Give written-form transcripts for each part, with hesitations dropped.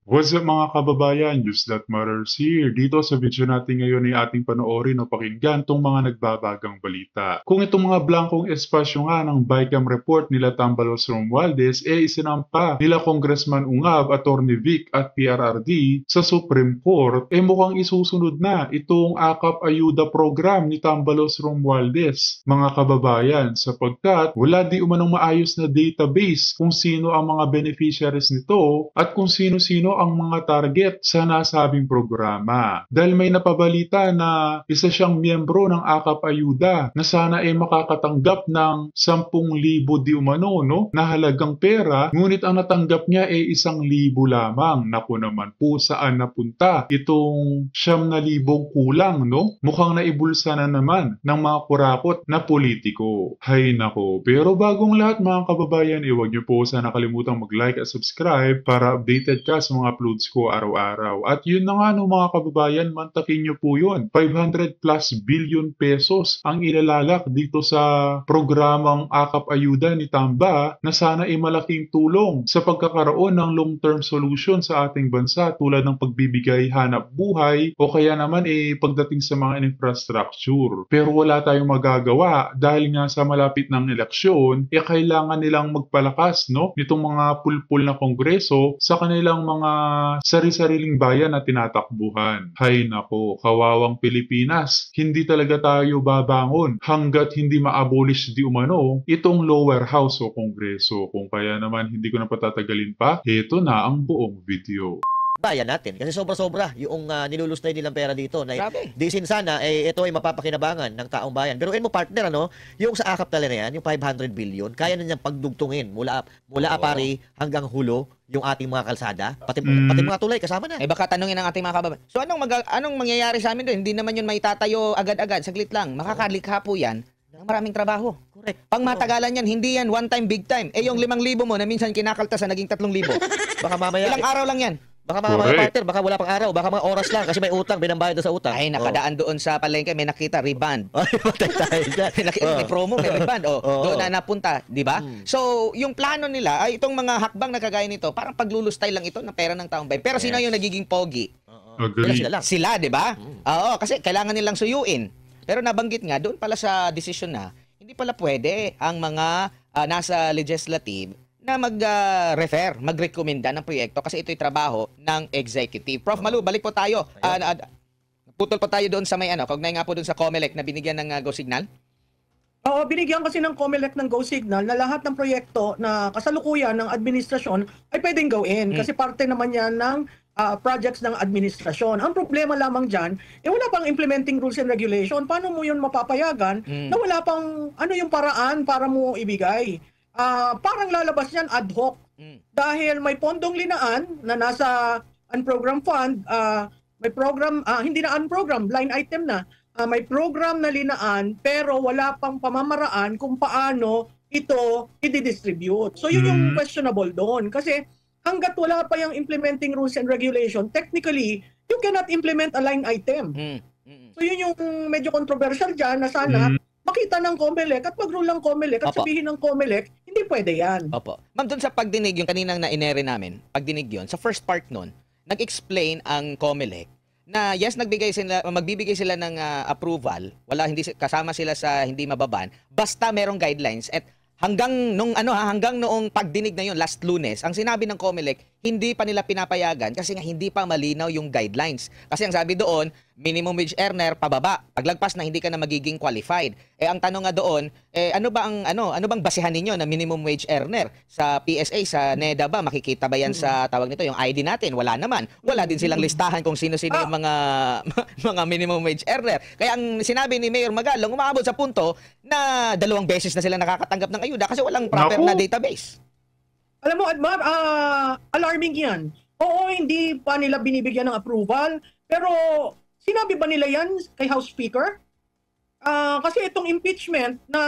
What's up mga kababayan? News that matters here. Dito sa video natin ngayon ay ating panoorin o pakinggan itong mga nagbabagang balita. Kung itong mga blankong espasyo nga ng BICAM report nila Tambalos Romualdez isinampa nila Congressman Ungab, Atty. Vic at PRRD sa Supreme Court, mukhang isusunod na itong AKAP Ayuda program ni Tambalos Romualdez, mga kababayan, sapagkat wala di umanong maayos na database kung sino ang mga beneficiaries nito at kung sino-sino ang mga target sa nasabing programa. Dahil may napabalita na isa siyang miyembro ng AKAP Ayuda na sana ay makakatanggap ng 10,000 di umano na halagang pera, ngunit ang natanggap niya ay 1,000 lamang. Naku naman po, saan napunta itong 9,000 kulang, no? Mukhang naibulsa na naman ng mga kurakot na politiko. Hay nako. Pero bagong lahat mga kababayan, huwag niyo po sana kalimutang mag-like at subscribe para updated ka sa mga uploads ko araw-araw. At yun na nga no mga kababayan, mantakin niyo po yun. 500 plus billion pesos ang ilalalak dito sa programang AKAP Ayuda ni Tamba na sana ay malaking tulong sa pagkakaroon ng long-term solution sa ating bansa tulad ng pagbibigay hanap buhay o kaya naman pagdating sa mga infrastructure. Pero wala tayong magagawa dahil nga sa malapit ng eleksyon, kailangan nilang magpalakas nitong mga pulpul na kongreso sa kanilang mga sari-sariling bayan na tinatakbuhan. Hay nako, kawawang Pilipinas, hindi talaga tayo babangon hanggat hindi ma-abolish di umano itong lower house o kongreso. Kung kaya naman hindi ko na patatagalin pa, heto na ang buong video. Bayan natin. Kasi sobra-sobra yung nilulusnay nilang pera dito na Grabe. disin sana ito ay mapapakinabangan ng taong bayan. Pero mo partner yung sa akap talaga na yan, yung 500 billion, kaya na niyang pagdugtungin mula Apari hanggang Hulo yung ating mga kalsada, pati mga tulay kasama na. Baka tanungin ng ating mga kababayan. So anong mangyayari sa amin doon? Hindi naman yun maitatayo agad-agad, saglit lang. Makakalikha po yan ng maraming trabaho. Correct. Pang matagalan yan, hindi yan one time, big time. Yung 5,000 mo na minsan kinakaltasan, naging 3,000. Baka mamaya Ilang araw lang yan. Baka mamaya partner, baka wala pang araw, baka mga oras lang kasi may utang, binambayad na sa utang. Ay, nakadaan doon sa palengke, may nakita, reband. Ay, patay tayo dyan. May promo, may reband. Doon na napunta, di ba? So, yung plano nila, ay itong mga hakbang na kagaya nito, parang paglulustay lang ito ng pera ng taong bayan. Pero sino yung nagiging pogi? Agree. Sila lang. Sila, di ba? Oo, kasi kailangan nilang suyuin. Pero nabanggit nga, doon pala sa desisyon na, hindi pala pwede ang mga nasa legislative na mag-refer, mag-rekomenda ng proyekto kasi ito'y trabaho ng executive. Prof. Malu, balik po tayo. Putol po tayo doon sa may kaugnay nga po doon sa COMELEC na binigyan ng go signal. Oo, binigyan kasi ng COMELEC ng go signal na lahat ng proyekto na kasalukuyan ng administrasyon ay pwedeng gawin kasi parte naman yan ng projects ng administrasyon. Ang problema lamang dyan, wala pang implementing rules and regulation. Paano mo yun mapapayagan na wala pang yung paraan para mo ibigay? Parang lalabas yan ad hoc. Dahil may pondong linaan na nasa unprogrammed fund, may program, hindi na unprogrammed, line item na, may program na linaan pero wala pang pamamaraan kung paano ito i-distribute. So yun yung questionable doon. Kasi hanggat wala pa yung implementing rules and regulation, technically, you cannot implement a line item. So yun yung medyo controversial dyan na sana makita ng COMELEC at mag-rule ng COMELEC at sabihin ng COMELEC, hindi pwede yan. Opo. Ma'am, doon sa pagdinig, yung kaninang na-inere namin, pagdinig yon sa first part nun, nag-explain ang COMELEC na yes, magbibigay sila ng approval, hindi kasama sila sa hindi mababan, basta merong guidelines at hanggang noong pagdinig na yon last Lunes, ang sinabi ng COMELEC, hindi pa nila pinapayagan kasi nga hindi pa malinaw yung guidelines. Kasi ang sabi doon, minimum wage earner pababa. Paglagpas na hindi ka na magiging qualified. Ang tanong nga doon, ano bang basehan ninyo na minimum wage earner sa PSA, sa NEDA ba? Makikita ba yan sa tawag nito, yung ID natin? Wala naman. Wala din silang listahan kung sino-sino yung mga minimum wage earner. Kaya ang sinabi ni Mayor Magalong, umaabot sa punto na 2 beses na sila nakakatanggap ng ayuda kasi walang proper na database. Alam mo, Admar, alarming yan. Oo, hindi pa nila binibigyan ng approval, pero sinabi ba nila yan kay House Speaker? Kasi itong impeachment na...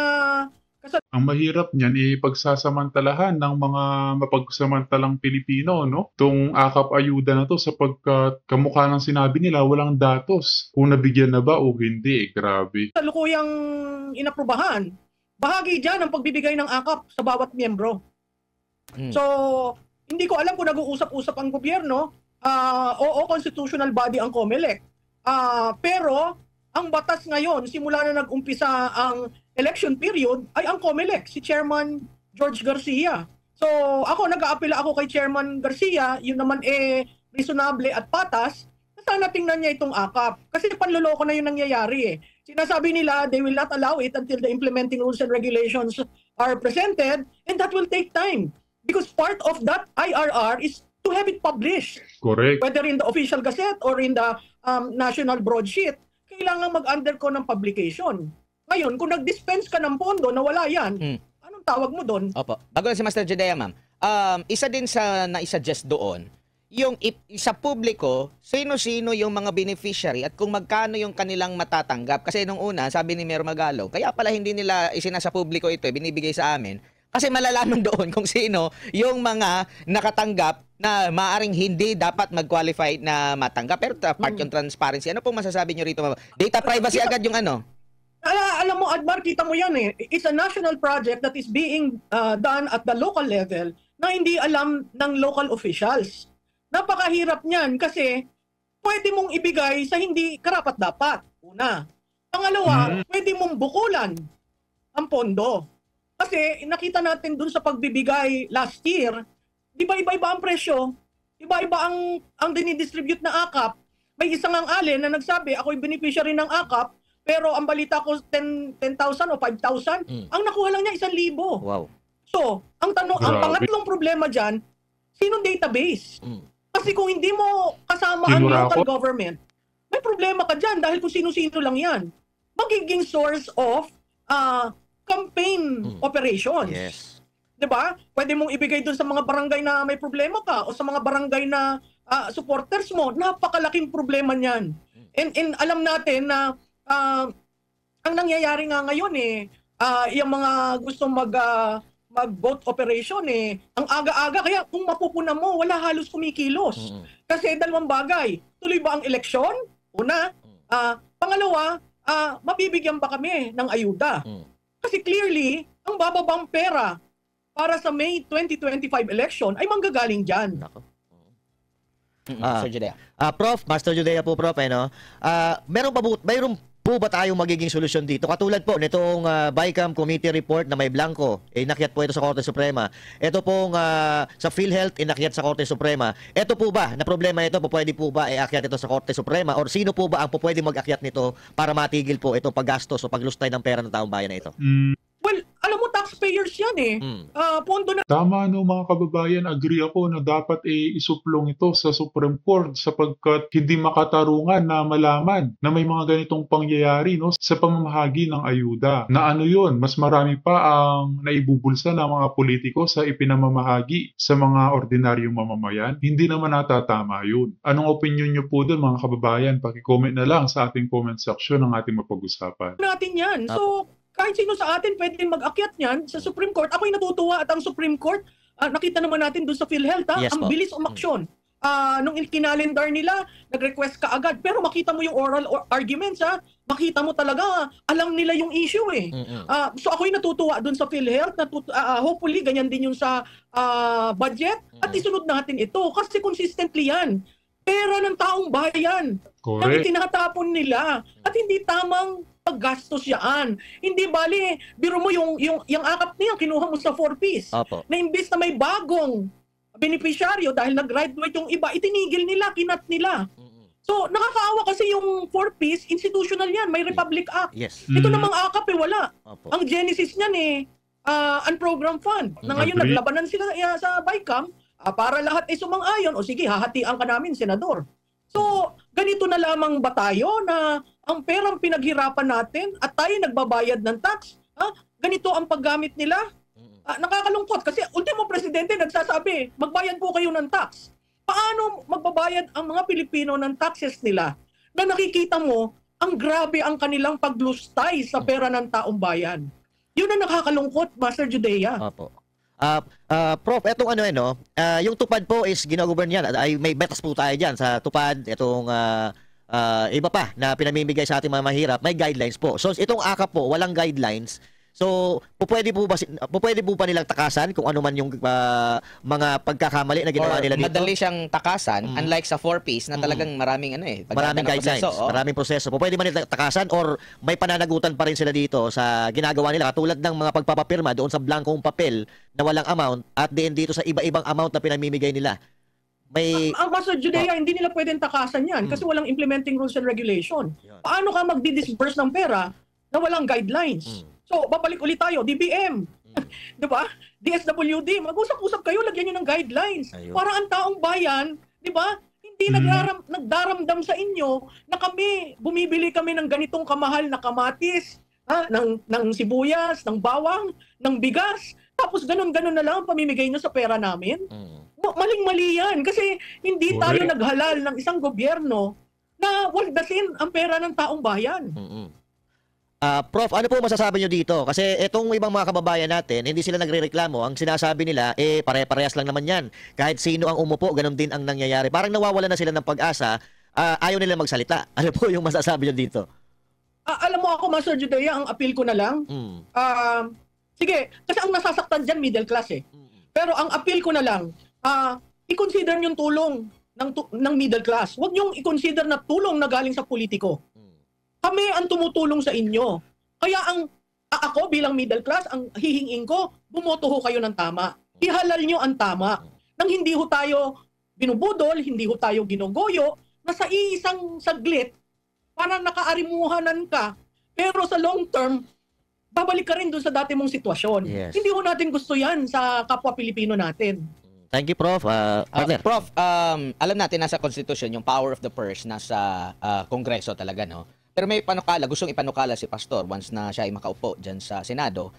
Ang mahirap niyan pagsasamantalahan ng mga mapagsamantalang Pilipino, Itong AKAP Ayuda na to sapagkat kamukha ng sinabi nila, walang datos kung nabigyan na ba o hindi. Grabe. Salukuyang inaprubahan. Bahagi dyan ang pagbibigay ng AKAP sa bawat miyembro. So, hindi ko alam kung nag-uusap-usap ang gobyerno oo, constitutional body ang COMELEC. Pero ang batas ngayon, simula na nag-umpisa ang election period, ay ang COMELEC, si Chairman George Garcia. So ako, nag-aapela ako kay Chairman Garcia, yun naman reasonable at patas, na sana tingnan niya itong AKAP. Kasi panloloko na yung nangyayari eh. Sinasabi nila, they will not allow it until the implementing rules and regulations are presented, and that will take time. Because part of that IRR is to have it published. Correct. Whether in the official gazette or in the national broadsheet, kailangan mag-undergo ng publication. Ngayon, kung nag-dispense ka ng pondo na wala yan, anong tawag mo doon? Opo. Bago na si Master Judea, ma'am. Isa din sa na-suggest doon, yung sa publiko, sino-sino yung mga beneficiary at kung magkano yung kanilang matatanggap. Kasi nung una, sabi ni Mayor Magalong, kaya pala hindi nila isinasa publiko ito, binibigay sa amin. Kasi malalaman doon kung sino yung mga nakatanggap na maaring hindi dapat mag-qualify na matanggap. Pero part yung transparency. Ano pong masasabi nyo rito, ma'am? Data privacy agad yung ano? Alam mo, Admar, kita mo yan eh. It's a national project that is being done at the local level na hindi alam ng local officials. Napakahirap niyan kasi pwede mong ibigay sa hindi karapat-dapat. Una. Pangalawa, pwede mong bukulan ang pondo. Kasi nakita natin dun sa pagbibigay last year, di ba iba-iba ang presyo? Iba-iba ang dinidistribute na AKAP. May isang ang alin na nagsabi, ako'y beneficiary ng AKAP, pero ang balita ko 10,000 o 5,000, ang nakuha lang niya 1,000. Wow. So, ang pangatlong problema dyan, sinong database? Kasi kung hindi mo kasama ang local government, may problema ka dyan dahil kung sino-sino lang yan. Magiging source of campaign operations. Yes. 'Di ba? Pwede mong ibigay doon sa mga barangay na may problema ka o sa mga barangay na supporters mo. Napakalaking problema niyan. And alam natin na ang nangyayari nga ngayon yung mga gustong mag-vote operation ang aga-aga, kaya kung mapupuna mo, wala halos kumikilos. Kasi dalawang bagay. Tuloy ba ang eleksyon? Una. Pangalawa, mabibigyan ba kami ng ayuda? Kasi clearly, ang bababang pera para sa May 2025 election ay manggagaling dyan. Master Judea. Prof, Master Judea po, Prof, no? Mayroon po ba tayong magiging solusyon dito? Katulad po nitong BICAM Committee Report na may blanco, inakyat po ito sa Korte Suprema. Ito pong sa PhilHealth, inakyat sa Korte Suprema. Ito po ba, na problema ito, pwede po ba iakyat ito sa Korte Suprema? Or sino po ba ang pwede mag-akyat nito para matigil po itong paggastos o paglustay ng pera ng taong bayan na ito? Well, alam mo, taxpayers yan pondo na. Tama no mga kababayan, agree ako na dapat isuplong ito sa Supreme Court sapagkat hindi makatarungan na malaman na may mga ganitong pangyayari sa pamamahagi ng ayuda. Na ano yun, mas marami pa ang naibubulsa ng mga politiko sa ipinamamahagi sa mga ordinaryong mamamayan. Hindi naman natatama yun. Anong opinion nyo po doon mga kababayan? Paki-comment na lang sa ating comment section ng ating mapag-usapan. Natin yan. So, kahit sino sa atin pwede mag-akyat niyan sa Supreme Court. Ako'y natutuwa at ang Supreme Court, nakita naman natin doon sa PhilHealth, Yes, ang po. bilis umaksyon. Nung kinalendar nila, nag-request ka agad. Pero makita mo yung oral arguments, makita mo talaga, alam nila yung issue So ako'y natutuwa doon sa PhilHealth. Hopefully, ganyan din yung sa budget. At isunod natin ito. Kasi consistently yan. Pera ng taong bayan. Correct. Ang itinatapon nila. At hindi tamang paggastos yan. Hindi bali, biro mo yung AKAP niya, kinuha mo sa 4-piece. Opo. Na imbis na may bagong beneficiaryo dahil nag-graduate yung iba, itinigil nila, kinat nila. So, nakakaawa kasi yung 4-piece, institutional yan, may Republic Act. Yes. Ito namang AKAP wala. Opo. Ang genesis niyan unprogrammed fund. Na ngayon Agree. naglabanan sila sa BICAM para lahat ay sumang-ayon. O sige, hahatian ka namin, Senador. So, ganito na lamang ba tayo na ang perang pinaghirapan natin at tayo nagbabayad ng tax? Ganito ang paggamit nila? Nakakalungkot kasi ultimo presidente nagsasabi, magbayad po kayo ng tax. Paano magbabayad ang mga Pilipino ng taxes nila na nakikita mo ang grabe ang kanilang paglustay sa pera ng taong bayan? Yun ang nakakalungkot, Master Judea. Opo. Prof, etong yung tupad po is ginagovern yan. Ay, may betas po tayo dyan sa tupad. Itong iba pa na pinamimigay sa ating mga mahirap, may guidelines po. So, itong AKAP po, walang guidelines. So, pupwede po ba nilang takasan kung ano man yung mga pagkakamali na ginawa Or nila dito? madali siyang takasan, unlike sa 4-piece na talagang maraming Maraming guidelines, maraming proseso. Pupwede ba nila takasan or may pananagutan pa rin sila dito sa ginagawa nila katulad ng mga pagpapapirma doon sa blankong papel na walang amount at din dito sa iba-ibang amount na pinamimigay nila? May Ang Master Judea, hindi nila pwedeng takasan yan kasi walang implementing rules and regulation. Paano ka magdi-disburse ng pera na walang guidelines? So, babalik ulit tayo, DBM. Di ba? DSWD, mag-usap-usap kayo, lagyan nyo ng guidelines. Ayun. Para ang taong bayan, di ba? Hindi nagdaramdam sa inyo na bumibili kami ng ganitong kamahal na kamatis, ng sibuyas, ng bawang, ng bigas. Tapos ganun-ganun na lang ang pamimigay nyo sa pera namin. Maling-mali yan kasi hindi tayo naghalal ng isang gobyerno na waldasin ang pera ng taong bayan. Prof, ano po masasabi nyo dito? Kasi itong ibang mga kababayan natin, hindi sila nagrereklamo. Ang sinasabi nila, pare-parehas lang naman yan. Kahit sino ang umupo, ganun din ang nangyayari. Parang nawawala na sila ng pag-asa, ayaw nila magsalita. Ano po yung masasabi nyo dito? Alam mo ako, Master Judea, ang appeal ko na lang, sige, kasi ang nasasaktan dyan, middle class eh. Pero ang appeal ko na lang, i-consider yung tulong ng middle class. Huwag niyong i-consider na tulong na galing sa politiko. Kami ang tumutulong sa inyo. Kaya ako bilang middle class, ang hihingin ko, bumoto ho kayo ng tama. Ihalal nyo ang tama. Nang hindi ho tayo binubudol, hindi ho tayo ginogoyo, na sa isang saglit, parang nakaarimuhanan ka, pero sa long term, babalik ka rin doon sa dati mong sitwasyon. Yes. Hindi ho natin gusto yan sa kapwa Pilipino natin. Thank you, Prof. Partner. Prof, alam natin nasa Constitution, yung power of the purse nasa Kongreso talaga, no? Pero may panukala, gustong ipanukala si Pastor once na siya ay makaupo dyan sa Senado,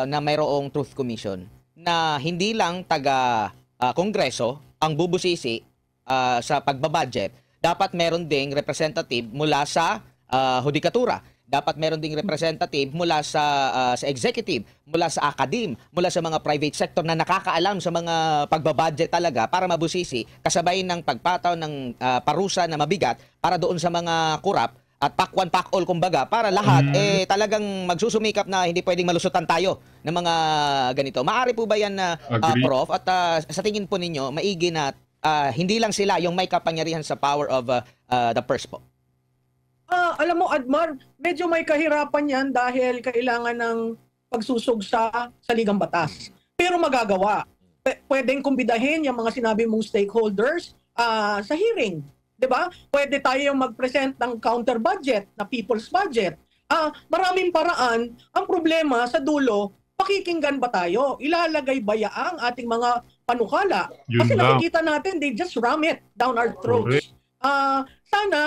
na mayroong Truth Commission na hindi lang taga-Kongreso ang bubusisi sa pagbabudget, dapat meron ding representative mula sa Hudikatura. Dapat meron ding representative mula sa executive, mula sa academe, mula sa mga private sector na nakakaalam sa mga pagbabudget talaga para mabusisi, kasabay ng pagpataw ng parusa na mabigat para doon sa mga kurap at pack one, pack all kumbaga, para lahat talagang magsusumikap na hindi pwedeng malusutan tayo ng mga ganito. Maaari po ba yan na Prof? At sa tingin po ninyo, maigi na hindi lang sila yung may kapangyarihan sa power of the purse po? Alam mo, Admar, medyo may kahirapan yan dahil kailangan ng pagsusog sa ligang batas. Pero magagawa. Pwedeng kumbidahin yung mga sinabi mong stakeholders sa hearing. 'Di ba? Pwede tayo mag-present ng counter budget, na people's budget. Maraming paraan. Ang problema sa dulo, pakikinggan ba tayo? Ilalagay ba ang ating mga panukala? Kasi nakikita natin, they just ram it down our throats. Sana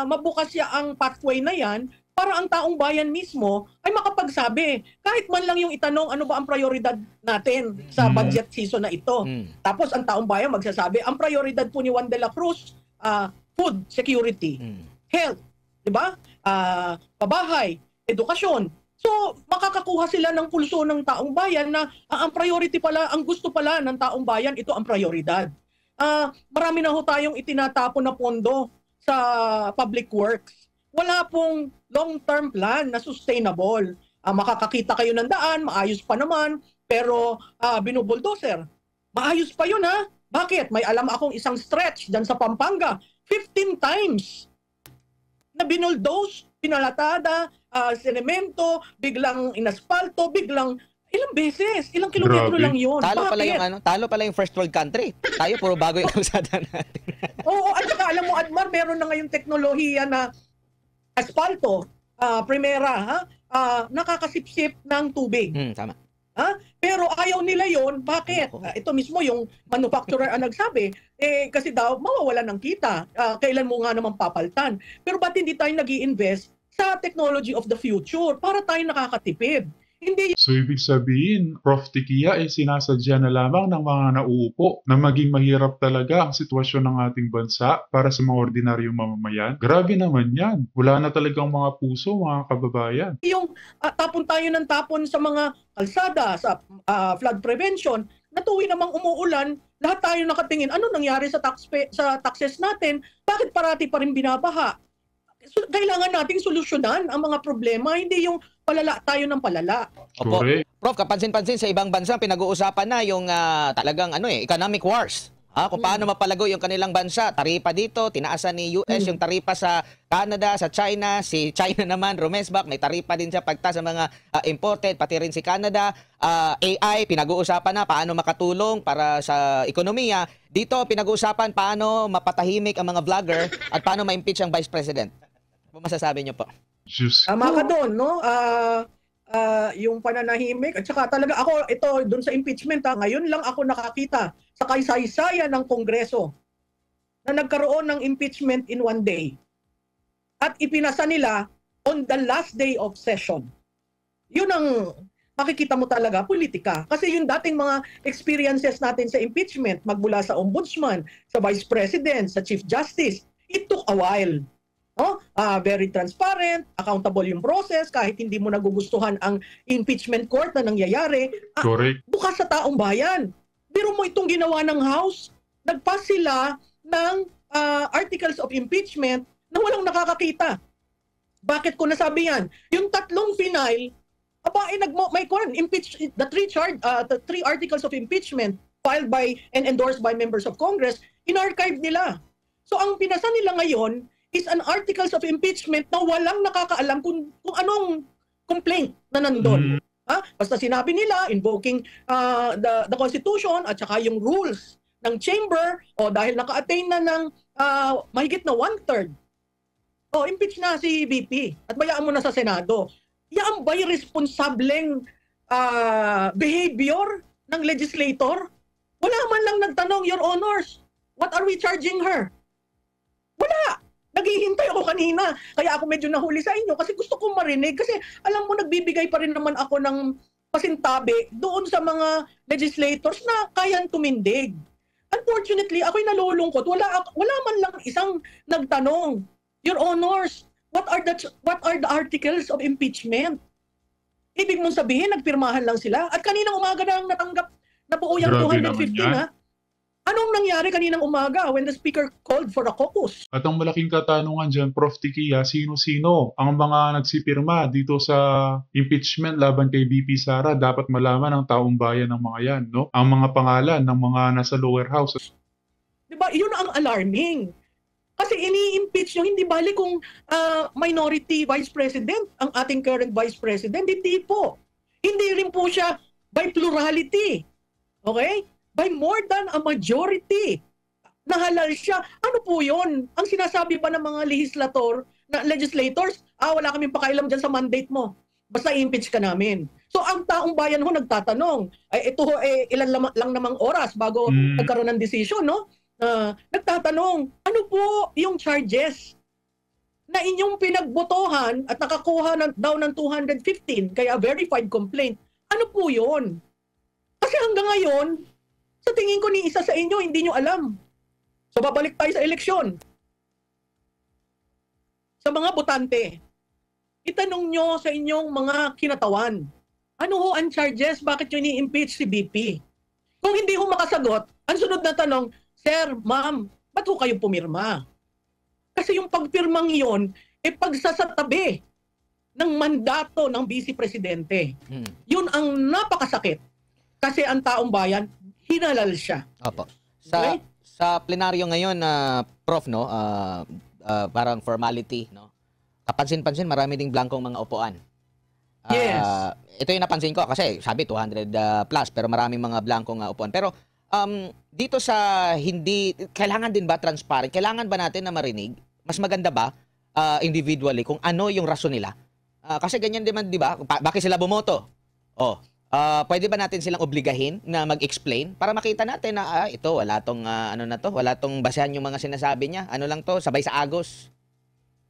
mabukas ang pathway na yan para ang taong bayan mismo ay makapagsabi. Kahit man lang yung itanong ano ba ang prioridad natin sa budget season na ito. Tapos ang taong bayan magsasabi, ang prioridad po ni Juan de la Cruz, food security, health, 'di ba? Pabahay, edukasyon. So, makakakuha sila ng pulso ng taong bayan na ang priority pala, ang gusto pala ng taong bayan, ito ang prioridad. Marami na ho tayong itinatapon na pondo sa public works. Wala pong long-term plan na sustainable. Makakakita kayo ng daan, maayos pa naman, pero binubuldoser. Maayos pa yun ha? Bakit? May alam akong isang stretch dyan sa Pampanga. 15 times na binuldoze, pinalatada, semento, biglang inaspalto, biglang ilang beses, ilang kilometro lang yun. Talo Bakit? pala yung first world country. Tayo puro bago yung kalsada natin. Oo, at saka alam mo, Admar, meron na ngayong teknolohiya na asfalto, primera, nakakasipsip ng tubig. Tama. Pero ayaw nila yon. Bakit? Ito mismo yung manufacturer ang nagsabi, kasi daw mawawalan ng kita. Kailan mo nga naman papaltan? Pero ba't hindi tayo nag-i-invest sa technology of the future para tayo nakakatipid? Hindi. So, ibig sabihin, Prof. Tikia ay sinasadya na lamang ng mga nauupo na maging mahirap talaga ang sitwasyon ng ating bansa para sa mga ordinaryong mamamayan. Grabe naman yan. Wala na talagang mga puso, mga kababayan. Yung tapon tayo ng tapon sa mga kalsada, sa flood prevention, na tuwing namang umuulan, lahat tayo nakatingin, ano nangyari sa taxes natin? Bakit parati pa rin binabaha? kailangan nating solusyonan ang mga problema, hindi yung palala tayo ng palala. Opo. Correct. Prof, kapansin-pansin sa ibang bansa, pinag-uusapan na yung talagang economic wars. Kung paano mapalago yung kanilang bansa. Taripa dito, tinaasan ni US yung taripa sa Canada, sa China. Si China naman, rumesbak, may taripa din siya pagta sa mga imported, pati rin si Canada. AI, pinag-uusapan na paano makatulong para sa ekonomiya. Dito, pinag-uusapan paano mapatahimik ang mga vlogger at paano ma-impeach ang Vice President. Ano masasabi niyo po? Diyos Tama ko. ka doon, no? Yung pananahimik. At saka talaga ako, ito, doon sa impeachment, ngayon lang ako nakakita sa kaysaysayan ng Kongreso na nagkaroon ng impeachment in one day. At ipinasa nila on the last day of session. Yun ang makikita mo talaga, politika. Kasi yung dating mga experiences natin sa impeachment, magmula sa ombudsman, sa vice president, sa chief justice, it took a while. Very transparent, accountable yung process, kahit hindi mo nagugustuhan ang impeachment court na nangyayari, Correct. bukas sa taong bayan. Biro mo itong ginawa ng House, nagpass sila ng articles of impeachment na walang nakakakita. Bakit ko nasabi yan? Yung tatlong final, impeach the three articles of impeachment filed by and endorsed by members of Congress, in-archive nila. So ang pinasa nila ngayon is an articles of impeachment na walang nakakaalam kung anong complaint na nandun. Basta sinabi nila, invoking the Constitution at saka yung rules ng chamber, dahil naka-attain na ng mahigit na 1/3. Impeach na si VP at bayaan mo na sa Senado. Yan ba'y responsableng behavior ng legislator? Wala man lang nagtanong, Your Honors, what are we charging her? Wala. Naghihintay ako kanina. Kaya ako medyo nahuli sa inyo kasi gusto kong marinig. Kasi alam mo, nagbibigay pa rin naman ako ng pasintabi doon sa mga legislators na kayang tumindig. Unfortunately, ako'y nalulungkot. Wala man lang isang nagtanong, Your Honors, what are the articles of impeachment? Ibig mong sabihin, nagpirmahan lang sila. At kaninang umaga na natanggap na buo yung Grabe 215, naman yan. ha? Anong nangyari kaninang umaga when the speaker called for a caucus? At ang malaking katanungan dyan, Prof. Tikia, sino-sino ang mga nagsipirma dito sa impeachment laban kay VP Sara? Dapat malaman ng taong bayan ng mga yan, no? Ang mga pangalan ng mga nasa lower house. Diba? Yun ang alarming. Kasi ini-impeach nyo, hindi bali kung minority vice president ang ating current vice president. Hindi po. Hindi rin po siya by plurality. Okay? By more than a majority. Nahalal siya. Ano po yun? Ang sinasabi pa ng mga legislators, wala kaming pakailam dyan sa mandate mo. Basta impeach ka namin. So ang taong bayan ho nagtatanong, ilan lang namang oras bago nagkaroon ng decision, no? Nagtatanong, ano po yung charges na inyong pinagbotohan at nakakuha daw ng 215, kaya verified complaint? Ano po yun? Kasi hanggang ngayon, sa tingin ko ni isa sa inyo, hindi nyo alam. So babalik tayo sa eleksyon. Sa mga botante, itanong nyo sa inyong mga kinatawan, ano ho ang charges? Bakit nyo ni-impeach si BP? Kung hindi ho makasagot, ang sunod na tanong, Sir, Ma'am, ba't ho kayo pumirma? Kasi yung pagpirmang yon, pagsasatabi ng mandato ng Vice Presidente. Yun ang napakasakit. Kasi ang taong bayan, hinalal siya. Opo. Okay? Sa plenaryo ngayon Prof, no, parang formality, no. Kapansin-pansin marami ding blankong mga upuan. Yes. Ito yung napansin ko kasi sabi 200 plus pero maraming mga blankong upuan. Pero dito sa hindi kailangan din ba transparent? Kailangan ba natin na marinig? Mas maganda ba individually kung ano yung rason nila? Kasi ganyan din man, 'di ba? Bakit sila bumoto? Pwede ba natin silang obligahin na mag-explain para makita natin na ito wala tong wala tong basehan yung mga sinasabi niya. Ano lang to, sabay sa agos.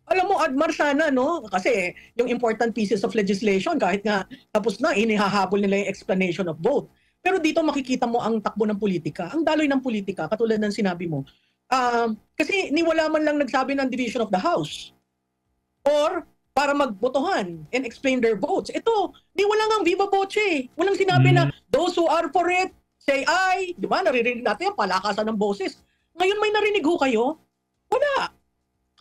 Alam mo, Admar, sana, no? Kasi yung important pieces of legislation, kahit nga tapos na, inihahabol nila yung explanation of vote. Pero dito makikita mo ang takbo ng politika, ang daloy ng politika, katulad ng sinabi mo. Kasi niwala man lang nagsabi ng division of the House. Or para magbotohan and explain their votes. Ito, wala ngang viva voce. Walang sinabi na those who are for it, say aye. Di ba? Naririnig natin yung palakasan ng boses. Ngayon may narinig ho kayo? Wala.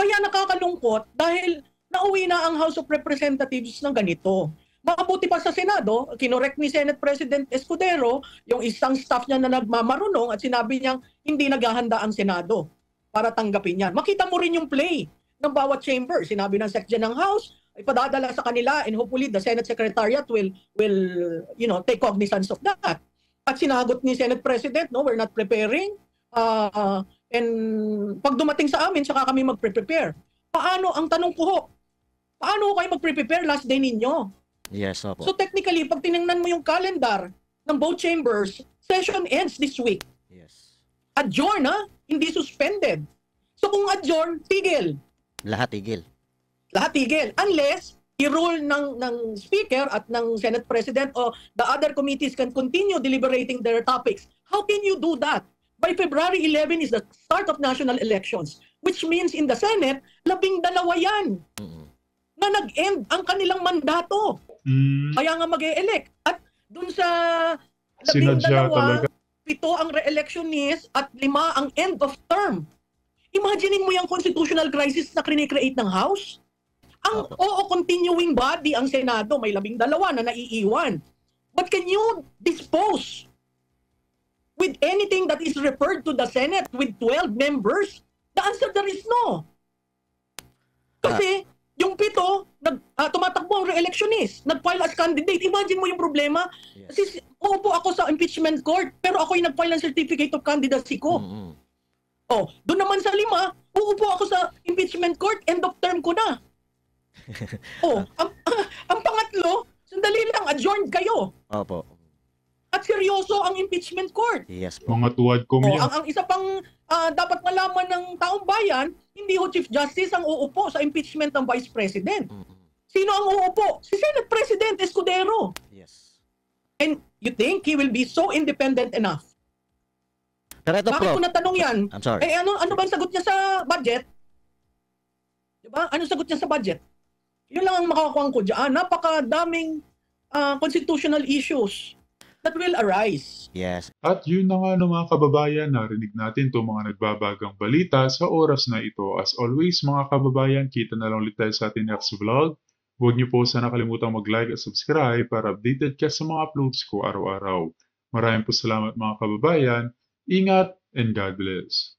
Kaya nakakalungkot dahil nauwi na ang House of Representatives ng ganito. Mabuti pa sa Senado, kinorek ni Senate President Escudero yung isang staff niya na nagmamarunong at sinabi niyang hindi naghahanda ang Senado para tanggapin yan. Makita mo rin yung play ng bawat chamber. Sinabi ng Secretary ng House, ipadadala sa kanila and hopefully the Senate Secretariat will take cognizance of that. At sinagot ni Senate President, no, we're not preparing. And pag dumating sa amin, saka kami magpre-prepare. Paano, ang tanong ko ho, paano kayo magpre-prepare last day ninyo? Yes, opo. So technically, pag tinignan mo yung calendar ng both chambers, session ends this week. Yes. Adjourn, ha? Hindi suspended. So kung adjourn, tigil. Lahat tigil. Lahat tigil. Unless i-rule ng Speaker at ng Senate President o the other committees can continue deliberating their topics. How can you do that? By February 11 is the start of national elections, which means in the Senate, 12 yan na nag-end ang kanilang mandato. Kaya nga mag-e-elect. At dun sa 12, Sinadya talaga. 7 ang re-electionist at 5 ang end of term. Imaginein mo yung constitutional crisis na krinikreate ng House. Ang continuing body ang Senado, may 12 na naiiwan. But can you dispose with anything that is referred to the Senate with 12 members? The answer there is no. Kasi yung 7, tumatakbo ang re-electionist, nag-file as candidate. Imagine mo yung problema. Yes. Kasi uupo ako sa impeachment court, pero ako yung nag-file ng certificate of candidacy ko. Oh, doon naman sa 5, uupo ako sa impeachment court, end of term ko na. Oh, ang pangatlo, sandali lang, adjourned kayo. Opo. At seryoso ang impeachment court. Yes po. Mga tuwad ko Oh, ang isa pang dapat malaman ng taong bayan, hindi ho Chief Justice ang uupo sa impeachment ng Vice President. Sino ang uupo? Si Senate President Escudero. Yes. And you think he will be so independent enough? Pero ito, Bakit Prof. ko natanong yan? I'm sorry. Eh ano ba ang sagot niya sa budget? Diba? Ano sagot niya sa budget? Yun lang ang makakuha ko dyan. Napakadaming constitutional issues that will arise. Yes. At yun na nga no, mga kababayan, narinig natin itong mga nagbabagang balita sa oras na ito. As always mga kababayan, kita na lang ulit tayo sa ating next vlog. Huwag niyo po sana kalimutang mag-like at subscribe para updated ka sa mga uploads ko araw-araw. Maraming po salamat mga kababayan. Ingat and God bless.